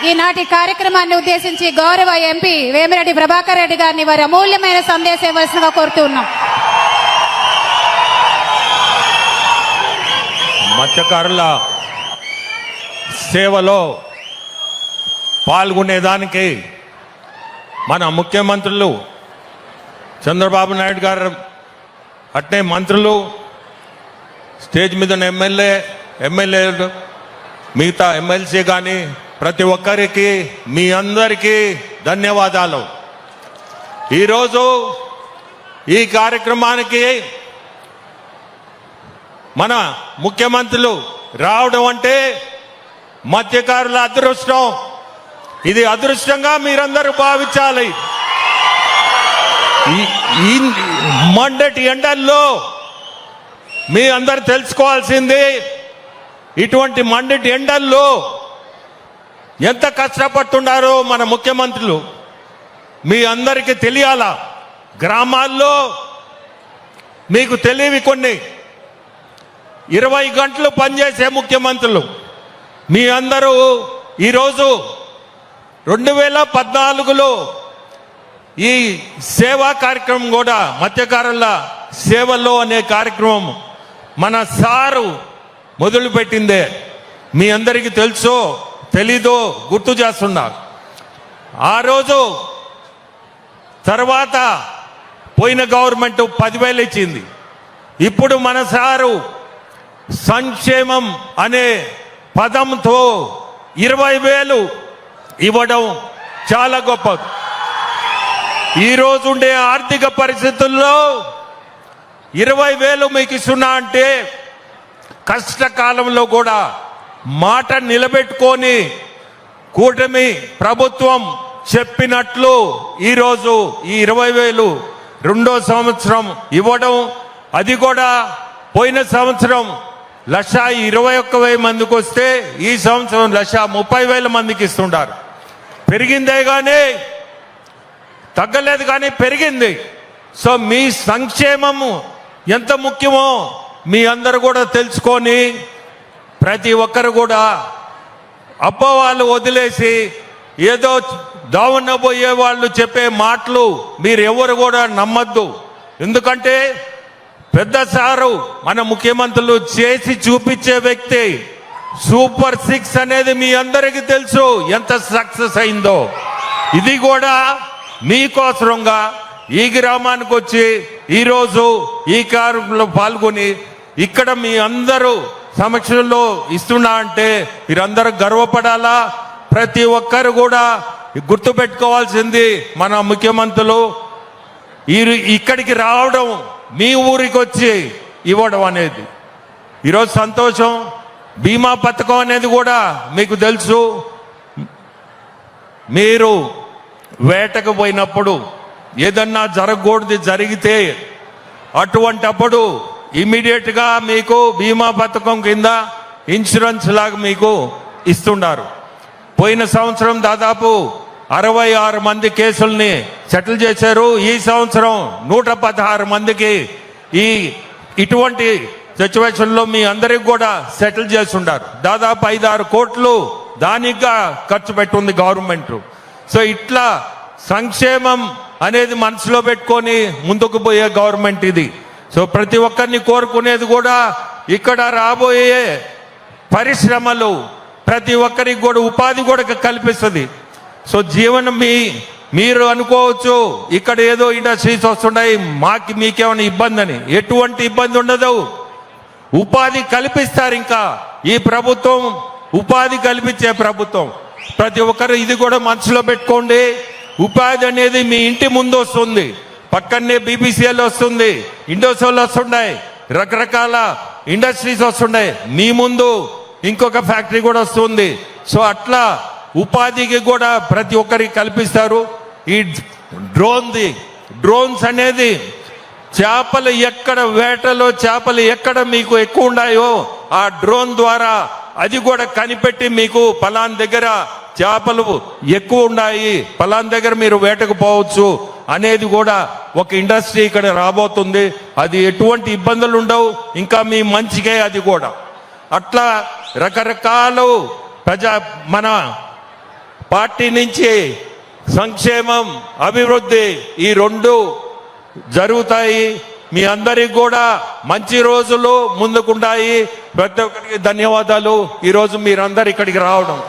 ఈనాటి కార్యక్రమాన్ని ఉద్దేశించి గౌరవ ఎంపీ వేమిరెడ్డి ప్రభాకర్ రెడ్డి గారిని వారి అమూల్యమైన సందేశం ఇవ్వాల్సిందిగా కోరుతున్నాం. మత్స్యకారుల సేవలో పాల్గొనేదానికి మన ముఖ్యమంత్రులు చంద్రబాబు నాయుడు గారు, అట్నే మంత్రులు, స్టేజ్ మీద ఎమ్మెల్యేలు, మిగతా ఎమ్మెల్సీ కానీ ప్రతి ఒక్కరికి మీ అందరికీ ధన్యవాదాలు. ఈరోజు ఈ కార్యక్రమానికి మన ముఖ్యమంత్రులు రావడం అంటే మత్స్యకారుల అదృష్టం. ఇది అదృష్టంగా మీరందరూ భావించాలి. ఈ మండటి ఎండల్లో మీ అందరు తెలుసుకోవాల్సింది, ఇటువంటి మండటి ఎండల్లో ఎంత కష్టపడుతున్నారో మన ముఖ్యమంత్రులు మీ అందరికీ తెలియాలా. గ్రామాల్లో మీకు తెలియవి కొన్ని 20 గంటలు పనిచేసే ముఖ్యమంత్రులు మీ అందరూ ఈరోజు 2014లో ఈ సేవా కార్యక్రమం కూడా మత్స్యకారుల సేవలో అనే కార్యక్రమం మన సారు మొదలుపెట్టిందే. మీ అందరికీ తెలుసో తెలీదో గుర్తు చేస్తున్నారు. ఆ రోజు తర్వాత పోయిన గవర్నమెంట్ 10,000 ఇచ్చింది. ఇప్పుడు మన సారు సంక్షేమం అనే పదంతో 20,000 ఇవ్వడం చాలా గొప్పది. ఈరోజు ఉండే ఆర్థిక పరిస్థితుల్లో 20,000 మీకు ఇస్తున్నా అంటే కష్టకాలంలో కూడా మాట నిలబెట్టుకొని కూటమి ప్రభుత్వం చెప్పినట్లు ఈరోజు ఈ 20,000 రెండో సంవత్సరం ఇవ్వడం, అది కూడా పోయిన సంవత్సరం 1,21,000 మందికి వస్తే ఈ సంవత్సరం 1,30,000 మందికి ఇస్తుంటారు. పెరిగిందే కానీ తగ్గలేదు, కానీ పెరిగింది. సో మీ సంక్షేమము ఎంత ముఖ్యమో మీ అందరూ కూడా తెలుసుకొని ప్రతి ఒక్కరు కూడా అబ్బవాళ్ళు వదిలేసి ఏదో దావన్న పోయే వాళ్ళు చెప్పే మాటలు మీరు ఎవరు కూడా నమ్మద్దు. ఎందుకంటే పెద్ద సారు మన ముఖ్యమంత్రులు చేసి చూపించే వ్యక్తి. సూపర్ 6 అనేది మీ అందరికీ తెలుసు ఎంత సక్సెస్ అయిందో. ఇది కూడా మీకోసరంగా ఈ గ్రామానికి వచ్చి ఈరోజు ఈ కార్యక్రమంలో పాల్గొని ఇక్కడ మీ అందరూ సమక్షంలో ఇస్తున్నా అంటే మీరందరూ గర్వపడాలా. ప్రతి ఒక్కరు కూడా గుర్తుపెట్టుకోవాల్సింది, మన ముఖ్యమంత్రులు ఇక్కడికి రావడం, మీ ఊరికి వచ్చి ఇవ్వడం అనేది ఈరోజు సంతోషం. బీమా పథకం అనేది కూడా మీకు తెలుసు. మీరు వేటకు పోయినప్పుడు ఏదన్నా జరగకూడదు జరిగితే అటువంటప్పుడు ఇమీడియట్గా మీకు బీమా పథకం కింద ఇన్సూరెన్స్ లాగా మీకు ఇస్తున్నారు. పోయిన సంవత్సరం దాదాపు 66 మంది కేసుల్ని సెటిల్ చేశారు. ఈ సంవత్సరం 116 మందికి ఇటువంటి సిచ్యువేషన్లో మీ అందరికి కూడా సెటిల్ చేస్తుంటారు. దాదాపు 5-6 కోట్లు దానిగా ఖర్చు పెట్టుంది గవర్నమెంట్. సో ఇట్లా సంక్షేమం అనేది మనసులో పెట్టుకొని ముందుకు పోయే గవర్నమెంట్ ఇది. సో ప్రతి ఒక్కరిని కోరుకునేది కూడా ఇక్కడ రాబోయే పరిశ్రమలు ప్రతి ఒక్కరికి కూడా ఉపాధి కూడా కల్పిస్తుంది. సో జీవనం మీరు అనుకోవచ్చు ఇక్కడ ఏదో ఇండస్ట్రీస్ వస్తున్నాయి మీకేమైనా ఇబ్బంది అని. ఎటువంటి ఇబ్బంది ఉండదు, ఉపాధి కల్పిస్తారు. ఇంకా ఈ ప్రభుత్వం ఉపాధి కల్పించే ప్రభుత్వం. ప్రతి ఒక్కరు ఇది కూడా మనసులో పెట్టుకోండి. ఉపాధి అనేది మీ ఇంటి ముందు వస్తుంది, పక్కనే బీబీసీఎల్ వస్తుంది, ఇండోసోల్ వస్తున్నాయి, రకరకాల ఇండస్ట్రీస్ వస్తున్నాయి, మీ ముందు ఇంకొక ఫ్యాక్టరీ కూడా వస్తుంది. సో అట్లా ఉపాధికి కూడా ప్రతి ఒక్కరికి కల్పిస్తారు. ఈ డ్రోన్స్ అనేది చేపలు ఎక్కడ వేటలో చేపలు ఎక్కడ మీకు ఎక్కువ ఉన్నాయో ఆ డ్రోన్ ద్వారా అది కూడా కనిపెట్టి మీకు పలాన్ దగ్గర చేపలు ఎక్కువ ఉన్నాయి, పలాన్ దగ్గర మీరు వేటకు పోవచ్చు అనేది కూడా ఒక ఇండస్ట్రీ ఇక్కడ రాబోతుంది. అది ఎటువంటి ఇబ్బందులు ఉండవు, ఇంకా మీ మంచికే అది కూడా. అట్లా రకరకాలు మన పార్టీ నుంచి సంక్షేమం, అభివృద్ధి ఈ రెండు జరుగుతాయి. మీ అందరికి కూడా మంచి రోజులు ముందుకుంటాయి. ప్రతి ఒక్కరికి ధన్యవాదాలు. ఈరోజు మీరందరు ఇక్కడికి రావడం.